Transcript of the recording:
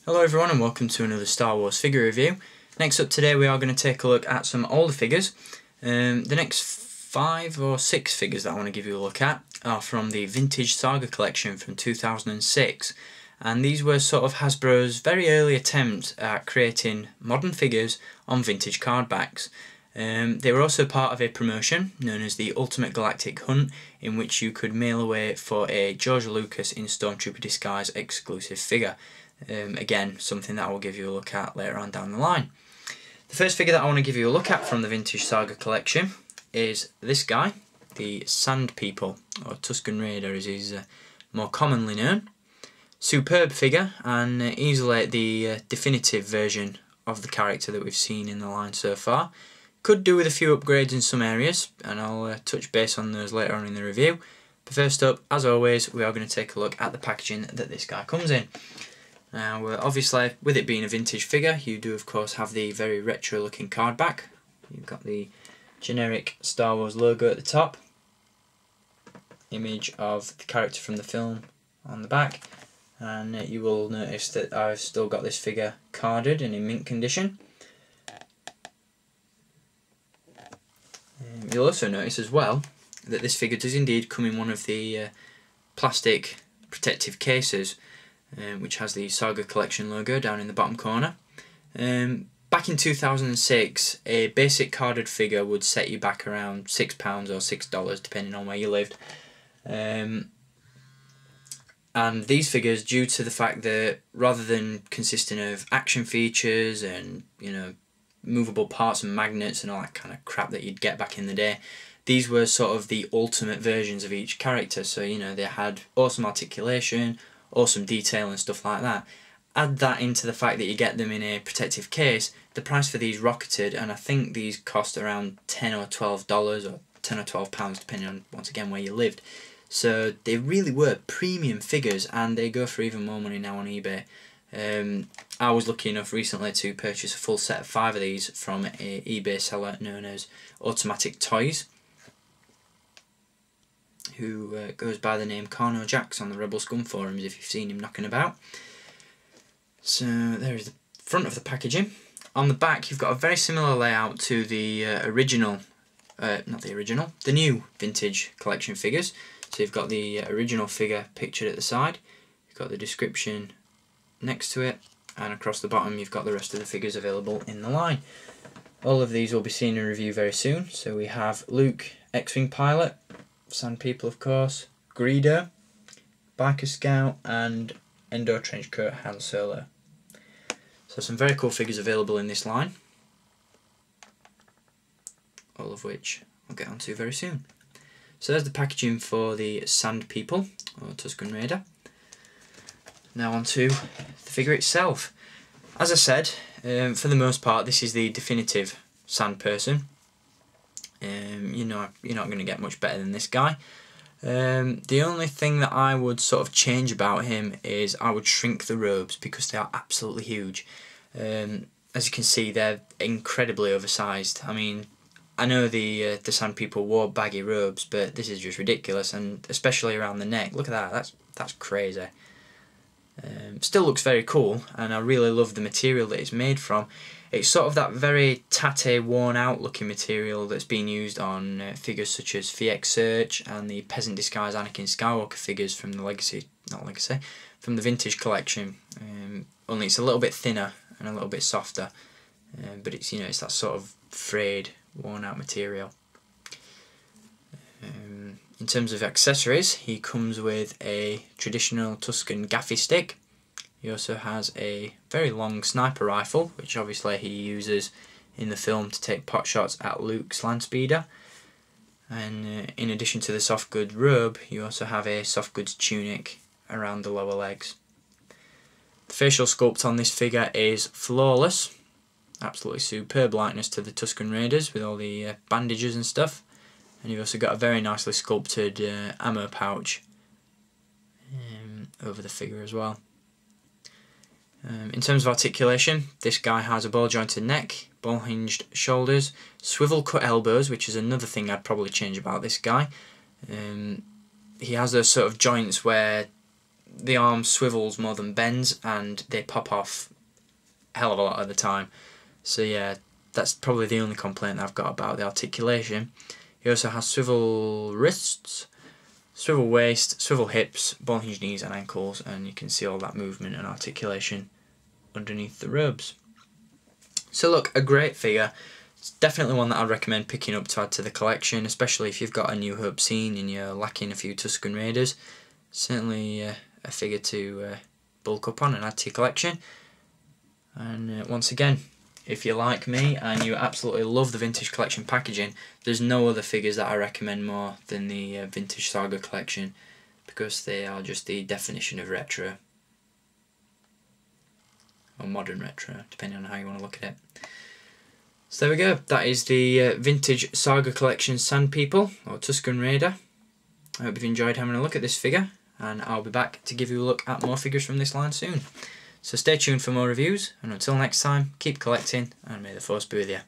Hello everyone and welcome to another Star Wars figure review. Next up today we are going to take a look at some older figures. The next 5 or 6 figures that I want to give you a look at are from the Vintage Saga Collection from 2006, and these were sort of Hasbro's very early attempt at creating modern figures on vintage card backs. They were also part of a promotion known as the Ultimate Galactic Hunt, in which you could mail away for a George Lucas in Stormtrooper disguise exclusive figure. Again, something that I will give you a look at later on down the line. The first figure that I want to give you a look at from the Vintage Saga Collection is this guy, the Sand People, or Tusken Raider as he's more commonly known. Superb figure, and easily the definitive version of the character that we've seen in the line so far. Could do with a few upgrades in some areas, and I'll touch base on those later on in the review. But first up, as always, we are going to take a look at the packaging that this guy comes in. Now, obviously, with it being a vintage figure, you do of course have the very retro looking card back. You've got the generic Star Wars logo at the top, image of the character from the film on the back, and you will notice that I've still got this figure carded and in mint condition. You'll also notice as well that this figure does indeed come in one of the plastic protective cases, which has the Saga Collection logo down in the bottom corner. Back in 2006, a basic carded figure would set you back around £6 or $6 depending on where you lived. And these figures, due to the fact that rather than consisting of action features and movable parts and magnets and all that kind of crap that you'd get back in the day, these were sort of the ultimate versions of each character. So they had awesome articulation, awesome detail and stuff like that. Add that into the fact that you get them in a protective case, the price for these rocketed, and I think these cost around $10 or $12 or £10 or £12 depending on, once again, where you lived. So they really were premium figures, and they go for even more money now on eBay. I was lucky enough recently to purchase a full set of 5 of these from an eBay seller known as Automatic Toys, who goes by the name Carno Jax on the Rebel Scum forums if you've seen him knocking about. So there's the front of the packaging. On the back you've got a very similar layout to the the new Vintage Collection figures. So you've got the original figure pictured at the side, you've got the description next to it, and across the bottom you've got the rest of the figures available in the line. All of these will be seen in review very soon. So we have Luke, X-Wing Pilot, Sand People of course, Greedo, Biker Scout, and Endo Trenchcoat Han Solo. So some very cool figures available in this line, all of which we'll get onto very soon. So there's the packaging for the Sand People, or Tusken Raider. Now onto the figure itself. As I said, for the most part this is the definitive Sand Person. You're not going to get much better than this guy. The only thing that I would sort of change about him is I would shrink the robes, because they are absolutely huge. As you can see, they're incredibly oversized. I mean, I know the Sand People wore baggy robes, but this is just ridiculous, and especially around the neck. Look at that, that's crazy. Still looks very cool, and I really love the material that it's made from. It's sort of that very tatty, worn out looking material that's been used on figures such as Fiek Search and the Peasant Disguise Anakin Skywalker figures from the from the Vintage Collection. Only it's a little bit thinner and a little bit softer, but it's it's that sort of frayed, worn out material. In terms of accessories, he comes with a traditional Tusken gaffy stick. He also has a very long sniper rifle, which obviously he uses in the film to take pot shots at Luke's land speeder. And in addition to the soft goods robe, you also have a soft goods tunic around the lower legs. The facial sculpt on this figure is flawless. Absolutely superb likeness to the Tusken Raiders with all the bandages and stuff. And you've also got a very nicely sculpted ammo pouch over the figure as well. In terms of articulation, this guy has a ball jointed neck, ball hinged shoulders, swivel cut elbows, which is another thing I'd probably change about this guy. He has those sort of joints where the arm swivels more than bends, and they pop off a hell of a lot of the time. So yeah, that's probably the only complaint that I've got about the articulation. He also has swivel wrists, swivel waist, swivel hips, ball hinge knees and ankles, and you can see all that movement and articulation underneath the robes. So look, a great figure. It's definitely one that I'd recommend picking up to add to the collection, especially if you've got a New Hope scene and you're lacking a few Tusken Raiders. Certainly a figure to bulk up on and add to your collection. And once again, if you're like me and you absolutely love the Vintage Collection packaging, there's no other figures that I recommend more than the Vintage Saga Collection, because they are just the definition of retro. Or modern retro, depending on how you want to look at it. So there we go, that is the Vintage Saga Collection Sand People, or Tusken Raider. I hope you've enjoyed having a look at this figure, and I'll be back to give you a look at more figures from this line soon. So stay tuned for more reviews, and until next time, keep collecting, and may the force be with you.